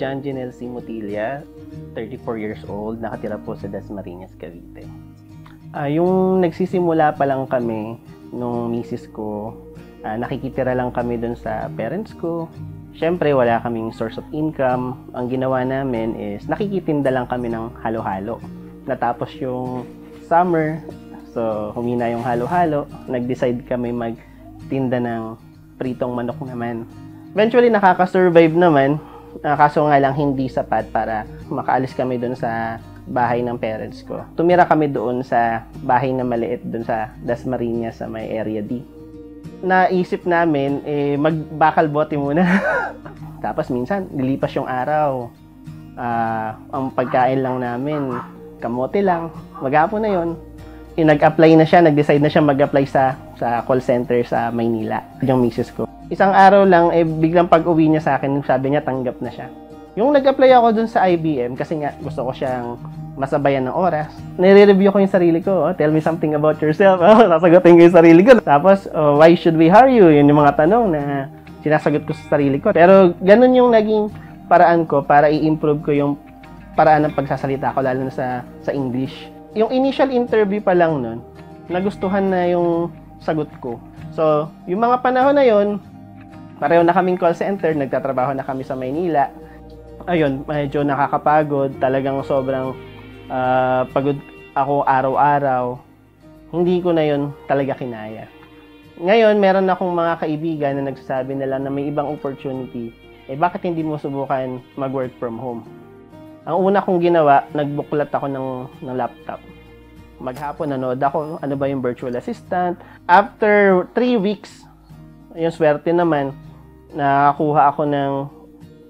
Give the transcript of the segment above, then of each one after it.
John Janel C. Mutilla, 34 years old, nakatira po sa Dasmariñas, Cavite. Yung nagsisimula pa lang kami nung misis ko, nakikitira lang kami dun sa parents ko. Siyempre, wala kaming source of income. Ang ginawa namin is nakikitinda lang kami ng halo-halo. Natapos yung summer, so humina yung halo-halo, nag-decide kami magtinda ng pritong manok naman. Eventually, nakaka-survive naman. Kaso nga lang hindi sapat para makaalis kami doon sa bahay ng parents ko. Tumira kami doon sa bahay na maliit doon sa Dasmariñas sa may area D. Naisip namin, magbakal bote muna. Tapos minsan, nilipas yung araw. Ang pagkain lang namin, kamote lang. Maghapon na yun. Nag-apply na siya, nag-decide na siya mag-apply sa call center sa Maynila. Yung misis ko. Isang araw lang, biglang pag-uwi niya sa akin, sabi niya tanggap na siya. Yung nag-apply ako dun sa IBM, kasi nga gusto ko siyang masabayan ng oras, nire-review ko yung sarili ko. Tell me something about yourself. Sasagutin ko yung sarili ko. Tapos, why should we hire you? Yun yung mga tanong na sinasagot ko sa sarili ko. Pero ganun yung naging paraan ko para i-improve ko yung paraan ng pagsasalita ko, lalo na sa English. Yung initial interview pa lang nun, nagustuhan na yung sagot ko. So, yung mga panahon na yun, pareho na kaming call center, nagtatrabaho na kami sa Maynila. Ayun, medyo nakakapagod, talagang sobrang pagod ako araw-araw. Hindi ko na yun talaga kinaya. Ngayon, meron akong mga kaibigan na nagsasabi nila na may ibang opportunity. Bakit hindi mo subukan mag-work from home? Ang una kong ginawa, nagbuklat ako ng laptop. Maghapon, nanood ako, ano ba yung virtual assistant. After 3 weeks, yung swerte naman, nakakuha ako ng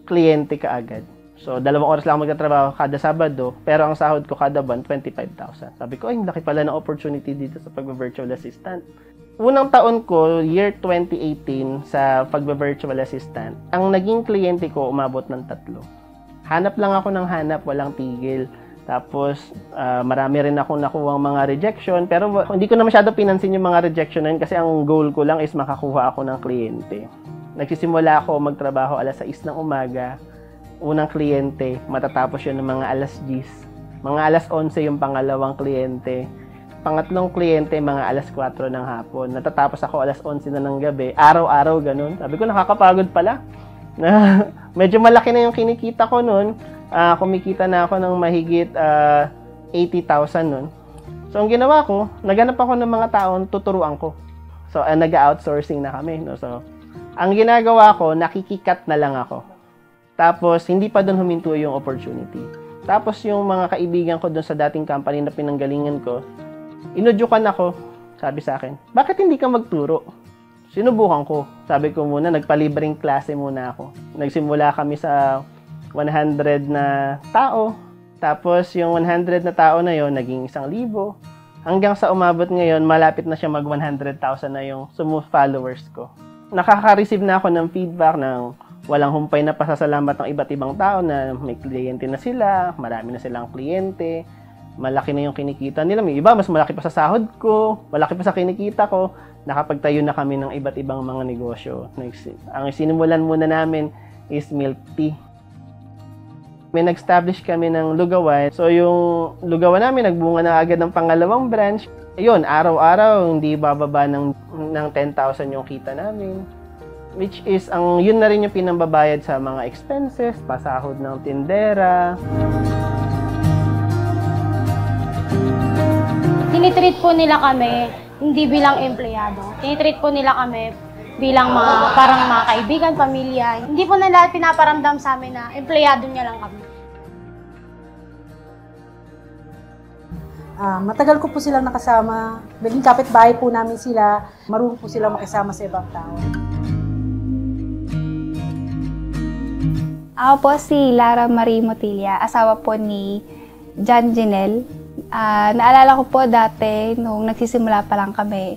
kliyente kaagad. So, 2 oras lang magtatrabaho kada Sabado, pero ang sahod ko kada buwan, 25,000. Sabi ko, laki pala ng opportunity dito sa pag-virtual assistant. Unang taon ko, year 2018, sa pag-virtual assistant, ang naging kliyente ko umabot ng 3. Hanap lang ako ng hanap, walang tigil. Tapos, marami rin akong nakuha mga rejection. Pero hindi ko na masyado pinansin yung mga rejection na yun kasi ang goal ko lang is makakuha ako ng kliyente. Nagsisimula ako magtrabaho alas 6 ng umaga. Unang kliyente, matatapos yun ng mga alas 10. Mga alas 11 yung pangalawang kliyente. Pangatlong kliyente, mga alas 4 ng hapon. Natatapos ako alas 11 na ng gabi. Araw-araw, ganun. Sabi ko, nakakapagod pala. Medyo malaki na yung kinikita ko noon. Kumikita na ako ng mahigit 80,000 noon. So, ang ginawa ko, naganap ako ng mga taon, tuturuan ko. So, nag-outsourcing na kami. No? So, ang ginagawa ko, nakikikat na lang ako. Tapos, hindi pa doon huminto yung opportunity. Tapos, yung mga kaibigan ko doon sa dating company na pinanggalingan ko, inudyukan ako, sabi sa akin, bakit hindi ka magturo? Sinubukan ko. Sabi ko muna, nagpalibreng klase muna ako. Nagsimula kami sa 100 na tao. Tapos, yung 100 na tao na yon naging 1,000. Hanggang sa umabot ngayon, malapit na siya mag 100,000 na yung followers ko. Nakaka-receive na ako ng feedback ng walang humpay na pasasalamat ng iba't ibang tao na may kliyente na sila, marami na silang kliyente, malaki na yung kinikita nila. May iba, mas malaki pa sa sahod ko, malaki pa sa kinikita ko. Nakapagtayo na kami ng iba't ibang mga negosyo. Ang sinimulan muna namin is milk tea. May nag-establish kami ng lugawan. So, yung lugawan namin, nagbunga na agad ng pangalawang branch. Ayun, araw-araw, hindi bababa ng 10,000 yung kita namin. Which is, yun na rin yung pinambabayad sa mga expenses, pasahod ng tindera. Tinitreat po nila kami hindi bilang empleyado. Tinitreat po nila kami bilang parang mga kaibigan, pamilya. Hindi po nila pinaparamdam sa amin na empleyado niya lang kami. Matagal ko po silang nakasama. Biling kapitbahay po namin sila. Marunong po silang makisama sa ibang tao. Ako po si Lara Marie Mutilla, asawa po ni John Janel. Naalala ko po dati, nung nagsisimula pa lang kami,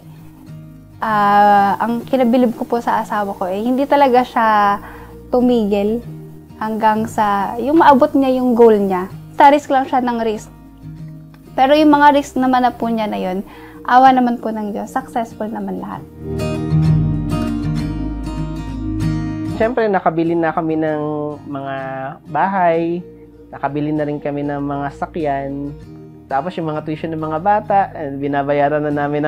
ang kinabilib ko po sa asawa ko, hindi talaga siya tumigil hanggang sa, yung maabot niya yung goal niya. Risk lang siya ng risk. Pero yung mga risk naman na po niya na yun, awa naman po ng Diyos, successful naman lahat. Siyempre, nakabili na kami ng mga bahay, nakabili na rin kami ng mga sakyan. Tapos yung mga tuition ng mga bata, binabayaran na namin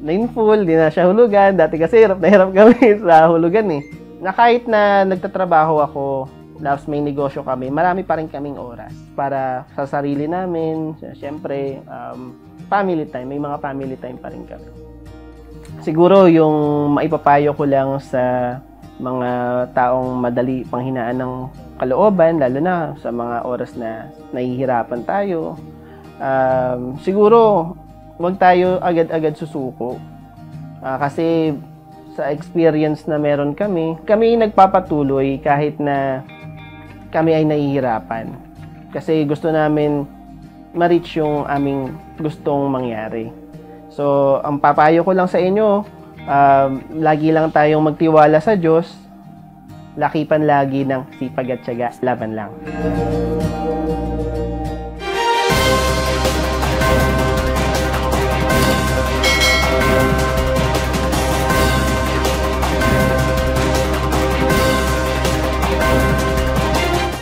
na in full, di na siya hulugan. Dati kasi hirap na hirap kami sa hulugan eh. Na kahit na nagtatrabaho ako, tapos may negosyo kami, marami pa rin kaming oras para sa sarili namin. Siyempre, family time, may mga family time pa rin kami. Siguro yung maipapayo ko lang sa mga taong madali panghinaan ng kalooban, lalo na sa mga oras na nahihirapan tayo. Siguro, huwag tayo agad-agad susuko. Kasi sa experience na meron kami nagpapatuloy kahit na kami ay nahihirapan. Kasi gusto namin ma-reach yung aming gustong mangyari. So, ang papayo ko lang sa inyo, lagi lang tayong magtiwala sa Diyos, lakipan lagi ng sipag at tiyaga, laban lang.